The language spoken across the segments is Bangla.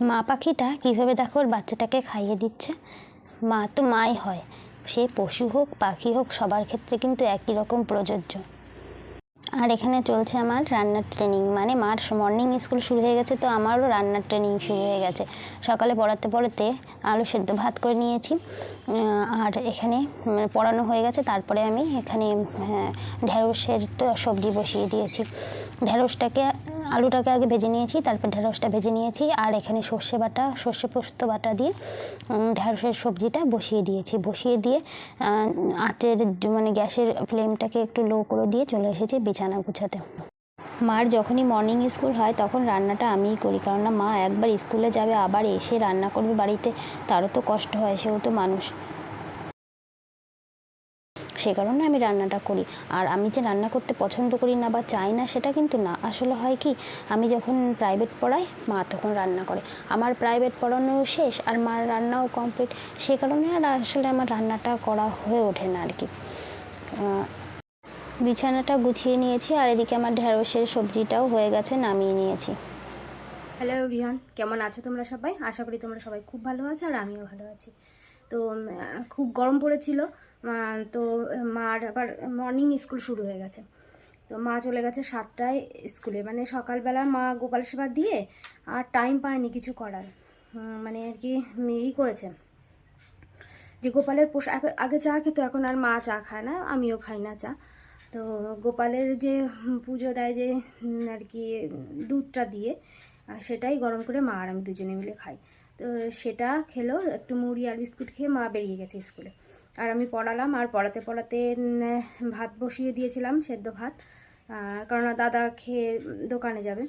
মা পাখিটা কীভাবে দেখো ওর বাচ্চাটাকে খাইয়ে দিচ্ছে। মা তো মাই হয়, সে পশু হোক পাখি হোক সবার ক্ষেত্রে কিন্তু একই রকম প্রযোজ্য। আর এখানে চলছে আমার রান্নার ট্রেনিং, মানে মার মর্নিং স্কুল শুরু হয়ে গেছে, তো আমারও রান্নার ট্রেনিং শুরু হয়ে গেছে। সকালে পড়াতে পড়াতে আলু সেদ্ধ ভাত করে নিয়েছি, আর এখানে পড়ানো হয়ে গেছে। তারপরে আমি এখানে ঢেঁড়সের তো সবজি বসিয়ে দিয়েছি। আলুটাকে আগে ভেজে নিয়েছি, তারপর ঢেঁড়সটা ভেজে নিয়েছি, আর এখানে সর্ষে পোস্ত বাটা দিয়ে ঢেঁড়সের সবজিটা বসিয়ে দিয়ে আঁচের মানে গ্যাসের ফ্লেমটাকে একটু লো করে দিয়ে চলে এসেছি বিছানা গুছাতে। মার যখনই মর্নিং স্কুল হয় তখন রান্নাটা আমিই করি, কারণ মা একবার স্কুলে যাবে আবার এসে রান্না করবে বাড়িতে, তারও তো কষ্ট হয়, সেও তো মানুষ। সে কারণে আমি রান্নাটা করি। আর আমি যে রান্না করতে পছন্দ করি না বা চাই না সেটা কিন্তু না, আসলে হয় কি, আমি যখন প্রাইভেট পড়াই মা তখন রান্না করে, আমার প্রাইভেট পড়ানো শেষ আর মার রান্নাও কমপ্লিট, সে কারণে আর আসলে আমার রান্নাটা করা হয়ে ওঠে না আর কি। বিছানাটা গুছিয়ে নিয়েছি, আর এদিকে আমার ঢেঁড়সের সবজিটাও হয়ে গেছে, নামিয়ে নিয়েছি। হ্যালো এভরিওয়ান, কেমন আছো তোমরা সবাই? আশা করি তোমরা সবাই খুব ভালো আছো আর আমিও ভালো আছি। তো খুব গরম পড়েছিল, তো মার আবার মর্নিং স্কুল শুরু হয়ে গেছে। তো মা চলে গেছে 7টায় স্কুলে, মানে সকালবেলা মা গোপাল সেবা দিয়ে আর টাইম পায়নি কিছু করার, মানে আর কি এই করেছে যে গোপালের আগে চা খেত, এখন আর মা চা খায় না, আমিও খাই না চা। তো গোপালের যে পুজো দেয় যে আর কি দুধটা দিয়ে, সেটাই গরম করে মা আর আমি দুজনে মিলে খাই। তো সেটা খেলো, একটু মুড়ি আর বিস্কুট খেয়ে মা বেরিয়ে গেছে স্কুলে, আর আমি পড়ালাম। আর পড়াতে পড়াতে ভাত বসিয়ে দিয়েছিলাম, সেদ্ধ ভাত, কারণ দাদা খেয়ে দোকানে যাবে।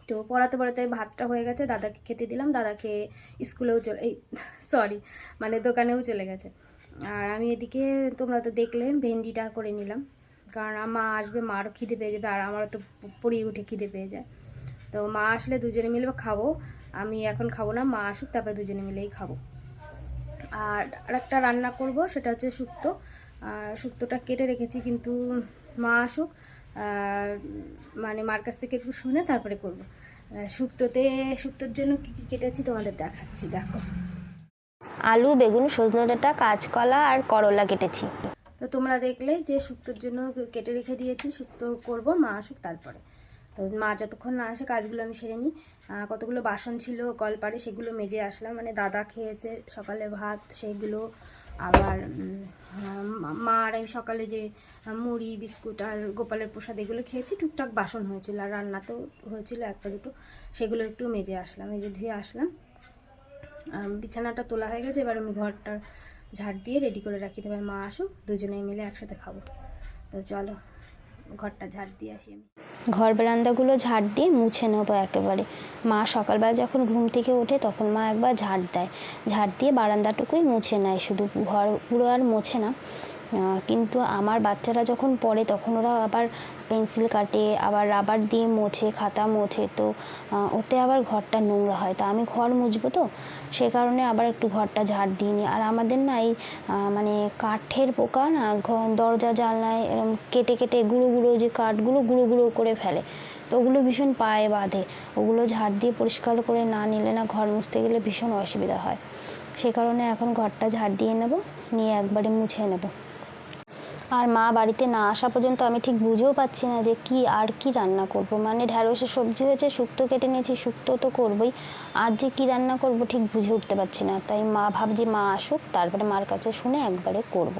তো পড়াতে পড়াতে ভাতটা হয়ে গেছে, দাদাকে খেতে দিলাম, দাদা খেয়ে স্কুলেও মানে দোকানেও চলে গেছে। আর আমি এদিকে তোমরা তো দেখলে ভেন্ডিটা করে নিলাম, কারণ মা আসবে, মারও খিদে পেয়ে যাবে আর আমারও তো পড়িয়ে উঠে খিদে পেয়ে যায়। তো মা আসলে দুজনে মিলে খাবো, আমি এখন খাবো না, মা আসুক তারপরে দুজনে মিলেই খাবো। আর আরেকটা রান্না করব, সেটা হচ্ছে শুক্তো। শুক্তোটা কেটে রেখেছি, কিন্তু মা আসুক, মানে মার কাছ থেকে একটু শুনে তারপরে করব। শুক্তোর জন্য কী কী কেটেছি তোমাদের দেখাচ্ছি, দেখো। আলু, বেগুন, সজনে ডাঁটা, কাঁচকলা আর করলা কেটেছি। তো তোমরা দেখলে যে শুক্তোর জন্য কেটে রেখে দিয়েছি, শুক্তো করব, মা আসুক তারপরে। তো মা যতক্ষণ না আসে কাজগুলো আমি সেরে নিই। কতগুলো বাসন ছিল কলপারে, সেগুলো মেজে আসলাম, মানে দাদা খেয়েছে সকালে ভাত, সেগুলো আবার মা আর আমি সকালে যে মুড়ি বিস্কুট আর গোপালের প্রসাদ এগুলো খেয়েছি, টুকটাক বাসন হয়েছিল আর রান্নাতেও হয়েছিল একটা দুটো, সেগুলো একটু মেজে আসলাম, মেজে ধুয়ে আসলাম। বিছানাটা তোলা হয়ে গেছে, এবার আমি ঘরটা ঝাড় দিয়ে রেডি করে রাখি, এবার মা আসুক দুজনে মিলে একসাথে খাবো। তো চলো ঘরটা ঝাড় দিয়ে আসি। আমি ঘর বেরান্দাগুলো ঝাড় দিয়ে মুছে নেবো একেবারে। মা সকালবেলা যখন ঘুম থেকে ওঠে তখন মা একবার ঝাড় দেয়, ঝাড় দিয়ে বারান্দাটুকুই মুছে নেয়, শুধু ঘর পুরো আর মোছে না। কিন্তু আমার বাচ্চারা যখন পড়ে তখন ওরা আবার পেন্সিল কাটে, আবার রাবার দিয়ে মোছে, খাতা মোছে, তো ওতে আবার ঘরটা নোংরা হয়, তো আমি ঘর মুছবো, তো সে কারণে আবার একটু ঘরটা ঝাড় দিয়ে নিই। আর আমাদের না এই মানে কাঠের পোকা না দরজা জানলায় এরকম কেটে কেটে গুঁড়ো গুঁড়ো যে কাঠগুলো গুঁড়ো গুঁড়ো করে ফেলে, তো ওগুলো ভীষণ পায়ে বাঁধে, ওগুলো ঝাড় দিয়ে পরিষ্কার করে না নিলে না ঘর মুছতে গেলে ভীষণ অসুবিধা হয়। সে কারণে এখন ঘরটা ঝাড় দিয়ে নেব, নিয়ে একবারে মুছে নেব। আর মা বাড়িতে না আসা পর্যন্ত আমি ঠিক বুঝেও পাচ্ছি না যে কি রান্না করব, মানে ঢ্যাঁড়সের সবজি হয়েছে, শুক্তো কেটে নিয়েছি, শুক্তো তো করবই, আর যে কি রান্না করব ঠিক বুঝে উঠতে পারছি না। তাই ভাবছি মা আসুক তারপরে মার কাছে শুনে একবারে করব।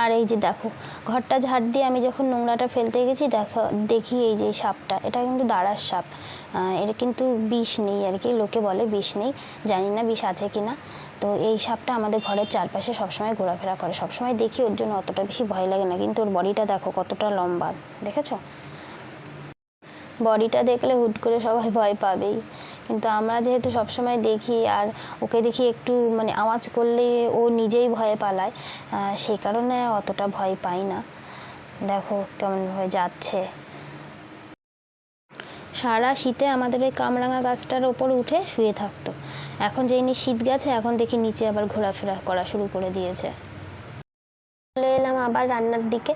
আর এই যে দেখো, ঘরটা ঝাড় দিয়ে আমি যখন নোংরাটা ফেলতে গেছি দেখি এই যে সাপটা, এটা কিন্তু দাঁড়ার সাপ, এর কিন্তু বিষ নেই আর কি, লোকে বলে বিষ নেই, জানি না বিষ আছে কি না। তো এই সাপটা আমাদের ঘরের চারপাশে সবসময় ঘোরাফেরা করে, সবসময় দেখি, ওর জন্য অতটা বেশি ভয় লাগে না, কিন্তু ওর বডিটা দেখো কতটা লম্বা, দেখেছো? বডিটা দেখলে হুট করে সবাই ভয় পাবেই, কিন্তু আমরা যেহেতু সবসময় দেখি আর ওকে দেখি একটু মানে আওয়াজ করলে ও নিজেই ভয়ে পালায়, সেই কারণে অতটা ভয় পাই না। দেখো কেমন হয়ে যাচ্ছে। সারা শীতে আমাদের ওই কামরাঙা গাছটার ওপর উঠে শুয়ে থাকতো, এখন যেইনি শীত গেছে এখন দেখি নিচে আবার ঘোরাফেরা করা শুরু করে দিয়েছে। চলে এলাম আবার রান্নার দিকে।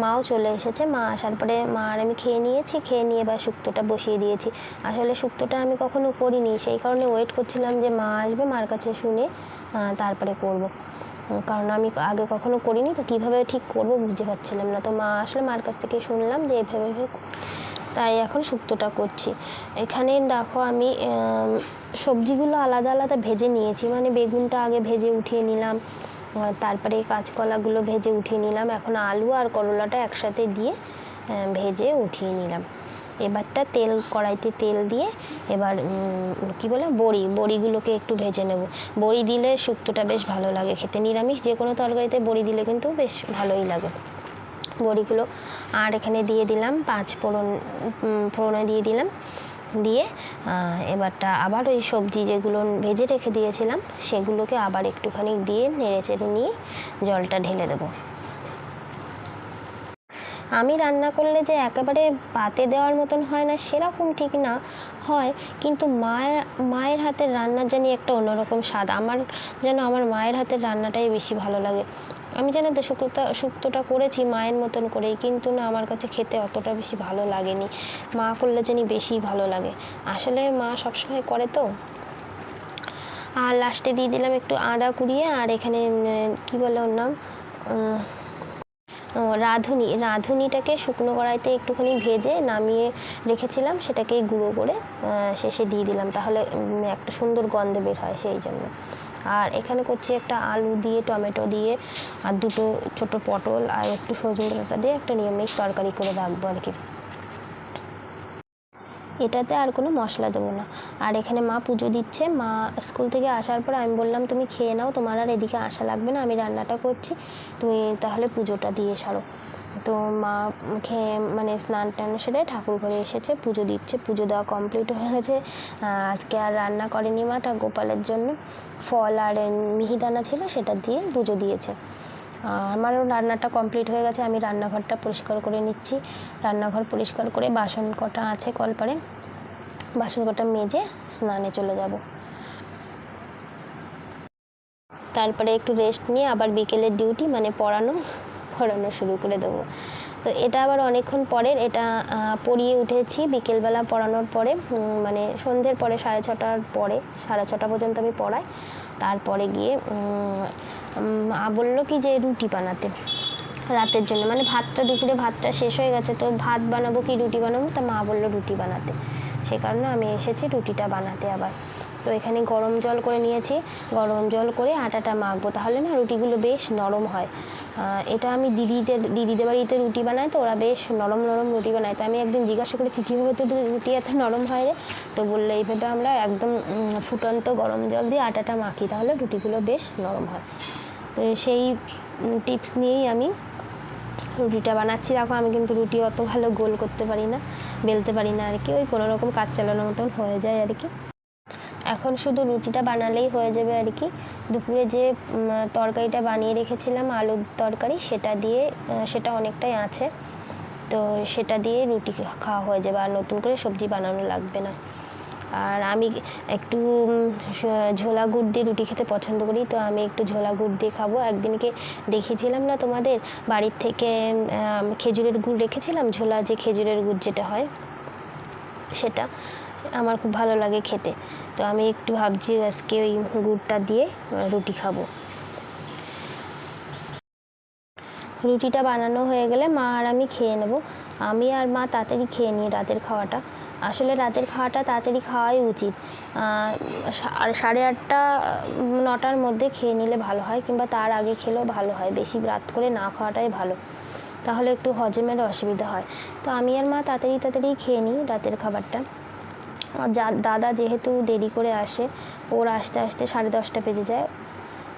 মাও চলে এসেছে। মা আসার পরে মা আর আমি খেয়ে নিয়েছি, খেয়ে নিয়ে এবার শুক্তোটা বসিয়ে দিয়েছি। আসলে শুক্তোটা আমি কখনো করিনি, সেই কারণে ওয়েট করছিলাম যে মা আসবে, মার কাছে শুনে তারপরে করব, কারণ আমি আগে কখনো করিনি, তো কীভাবে ঠিক করব বুঝতে পারছিলাম না। তো মা আসলে মার কাছ থেকে শুনলাম যে এভাবে তাই এখন শুক্তোটা করছি। এখানে দেখো আমি সবজিগুলো আলাদা আলাদা ভেজে নিয়েছি, মানে বেগুনটা আগে ভেজে উঠিয়ে নিলাম, তারপরে কাঁচকলাগুলো ভেজে উঠিয়ে নিলাম, এখন আলু আর করলাটা একসাথে দিয়ে ভেজে উঠিয়ে নিলাম। এবারটা কড়াইতে তেল দিয়ে এবার বড়িগুলোকে একটু ভেজে নেব। বড়ি দিলে শুক্তোটা বেশ ভালো লাগে খেতে, নিরামিষ যে কোনো তরকারিতে বড়ি দিলে কিন্তু বেশ ভালোই লাগে বড়িগুলো। আর এখানে দিয়ে দিলাম 5 ফোড়নে দিয়ে দিলাম, দিয়ে এবারটা আবার ওই সবজি যেগুলো ভেজে রেখে দিয়েছিলাম সেগুলোকে আবার একটুখানি দিয়ে নেড়ে চেড়ে নিয়ে জলটা ঢেলে দেবো। আমি রান্না করলে যে একেবারে পাতে দেওয়ার মতন হয় না সেরকম ঠিক না, হয়, কিন্তু মায়ের হাতের রান্নার জানি একটা অন্যরকম স্বাদ। আমার মায়ের হাতের রান্নাটাই বেশি ভালো লাগে। আমি জানি তো শুক্তোটা করেছি মায়ের মতন করেই, কিন্তু না আমার কাছে খেতে অতটা বেশি ভালো লাগেনি। মা করলে জানি বেশি ভালো লাগে, আসলে মা সবসময় করে তো। আর লাস্টে দিয়ে দিলাম একটু আদা কুড়িয়ে, আর এখানে কী বলে ওর নাম, রাঁধুনিটাকে শুকনো কড়াইতে একটুখানি ভেজে নামিয়ে রেখেছিলাম, সেটাকে গুঁড়ো করে শেষে দিয়ে দিলাম, তাহলে একটা সুন্দর গন্ধ বের হয়, সেই জন্য। আর এখানে করছি একটা আলু দিয়ে, টমেটো দিয়ে, আর 2 ছোটো পটল আর একটু সজনে ডাঁটা দিয়ে একটা নিরামিষ তরকারি করে রাখবো আর কি। এটাতে আর কোনো মশলা দেবো না। আর এখানে মা পুজো দিচ্ছে। মা স্কুল থেকে আসার পর আমি বললাম তুমি খেয়ে নাও, তোমার আর এদিকে আসা লাগবে না, আমি রান্নাটা করছি, তুমি তাহলে পুজোটা দিয়ে সারো। তো মা খেয়ে মানে স্নান টান সেরে ঠাকুর ঘরে এসেছে, পুজো দিচ্ছে। পুজো দেওয়া কমপ্লিট হয়ে গেছে। আজকে আর রান্না করেনি মাটা, গোপালের জন্য ফল আর মিহিদানা ছিল সেটা দিয়ে পুজো দিয়েছে। আমারও রান্নাটা কমপ্লিট হয়ে গেছে। আমি রান্নাঘরটা পরিষ্কার করে নিচ্ছি। রান্নাঘর পরিষ্কার করে বাসন কটা আছে কলপারে, বাসন কটা মেজে স্নানে চলে যাব। তারপরে একটু রেস্ট নিয়ে আবার বিকেলের ডিউটি, মানে পড়ানো শুরু করে দেবো। তো এটা আবার অনেকক্ষণ পরের, এটা পড়িয়ে উঠেছি বিকেলবেলা পড়ানোর পরে, মানে সন্ধ্যের পরে 6:30টার পরে, 6:30 পর্যন্ত আমি পড়াই। তারপরে গিয়ে বললো কি যে রুটি বানাতে রাতের জন্য, মানে দুপুরে ভাতটা শেষ হয়ে গেছে, তো ভাত বানাবো কি রুটি বানাবো, তা মা বললো রুটি বানাতে, সে কারণে আমি এসেছি রুটিটা বানাতে আবার। তো এখানে গরম জল করে নিয়েছি, গরম জল করে আটাটা মাখবো, তাহলে না রুটিগুলো বেশ নরম হয়। এটা আমি দিদিদের বাড়িতে রুটি বানাই, তো ওরা বেশ নরম নরম রুটি বানায়। তো আমি একদিন জিজ্ঞাসা করেছি কীভাবে তো রুটি এত নরম হয় রে, তো বললো এইভাবে আমরা একদম ফুটন্ত গরম জল দিয়ে আটাটা মাখি, তাহলে রুটিগুলো বেশ নরম হয়। তো সেই টিপস নিয়েই আমি রুটিটা বানাচ্ছি। দেখো আমি কিন্তু রুটি অত ভালো গোল করতে পারি না, বেলতে পারি না আর কি, ওই কোনো রকম কাজ চালানোর মতন হয়ে যায় আর কি। এখন শুধু রুটিটা বানালেই হয়ে যাবে আর কি। দুপুরে যে তরকারিটা বানিয়ে রেখেছিলাম আলুর তরকারি, সেটা অনেকটাই আছে, তো সেটা দিয়ে রুটি খাওয়া হয়ে যাবে, আর নতুন করে সবজি বানানো লাগবে না। আর আমি একটু ঝোলা গুড় দিয়ে রুটি খেতে পছন্দ করি, তো আমি একটু ঝোলা গুড় দিয়ে খাবো। একদিনকে দেখিয়েছিলাম না তোমাদের, বাড়ির থেকে খেজুরের গুড় রেখেছিলাম, ঝোলা যে খেজুরের গুড় যেটা হয়, সেটা আমার খুব ভালো লাগে খেতে। তো আমি একটু ভাবছি আজকে ওই গুড়টা দিয়ে রুটি খাবো। রুটিটা বানানো হয়ে গেলে মা আর আমি খেয়ে নেব। আমি আর মা তাড়াতাড়ি খেয়ে নিই রাতের খাওয়াটা। আসলে রাতের খাওয়াটা তাড়াতাড়ি খাওয়াই উচিত, আর 8:30 9টার মধ্যে খেয়ে নিলে ভালো হয়, কিংবা তার আগে খেলেও ভালো হয়, বেশি রাত করে না খাওয়াটাই ভালো, তাহলে একটু হজমের অসুবিধা হয়। তো আমি আর মা তাড়াতাড়ি খেয়ে নিই রাতের খাবারটা। আর দাদা যেহেতু দেরি করে আসে, ওর আসতে 10:30 বেজে যায়,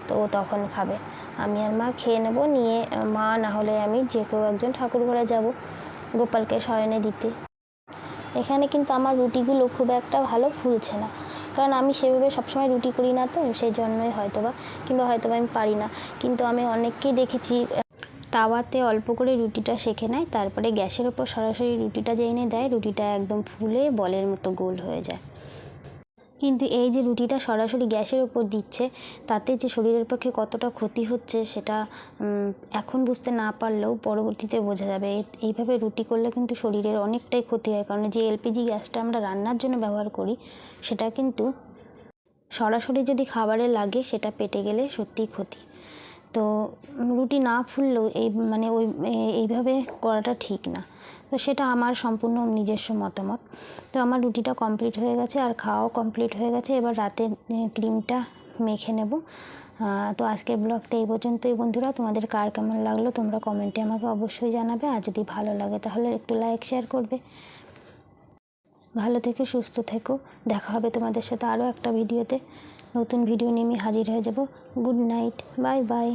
তো ও তখন খাবে। আমি আর মা খেয়ে নেব, নিয়ে মা না হলে আমি যে কেউ একজন ঠাকুর ঘরে যাব গোপালকে শয়নে দিতে। এখানে কিন্তু আমার রুটিগুলো খুব একটা ভালো ফুলছে না, কারণ আমি সেভাবে সবসময় রুটি করি না, তো সেই জন্যই হয়তোবা আমি পারি না। কিন্তু আমি অনেককেই দেখেছি তাওয়াতে অল্প করে রুটিটা সেঁকে নেয়, তারপরে গ্যাসের ওপর সরাসরি রুটিটা যে এনে দেয়, রুটিটা একদম ফুলে বলের মতো গোল হয়ে যায়। কিন্তু এই যে রুটিটা সরাসরি গ্যাসের ওপর দিচ্ছে, তাতে যে শরীরের পক্ষে কতটা ক্ষতি হচ্ছে সেটা এখন বুঝতে না পারলেও পরবর্তীতে বোঝা যাবে। এইভাবে রুটি করলে কিন্তু শরীরের অনেকটাই ক্ষতি হয়, কারণ যে এলপিজি গ্যাসটা আমরা রান্নার জন্য ব্যবহার করি সেটা কিন্তু সরাসরি যদি খাবারে লাগে সেটা পেটে গেলে সত্যিই ক্ষতি। তো রুটি না ফুললেও এইভাবে করাটা ঠিক না। তো সেটা আমার সম্পূর্ণ নিজস্ব মতামত। তো আমার রুটিটা কমপ্লিট হয়ে গেছে আর খাওয়াও কমপ্লিট হয়ে গেছে। এবার রাতে ক্রিমটা মেখে নেব। তো আজকের ব্লগটা এই পর্যন্তই বন্ধুরা। তোমাদের কার কেমন লাগলো তোমরা কমেন্টে আমাকে অবশ্যই জানাবে, আর যদি ভালো লাগে তাহলে একটু লাইক শেয়ার করবে। ভালো থেকো, সুস্থ থেকো। দেখা হবে তোমাদের সাথে আরও একটা ভিডিওতে। নতুন ভিডিও নিয়ে আমি হাজির হয়ে যাব। Good night, bye bye.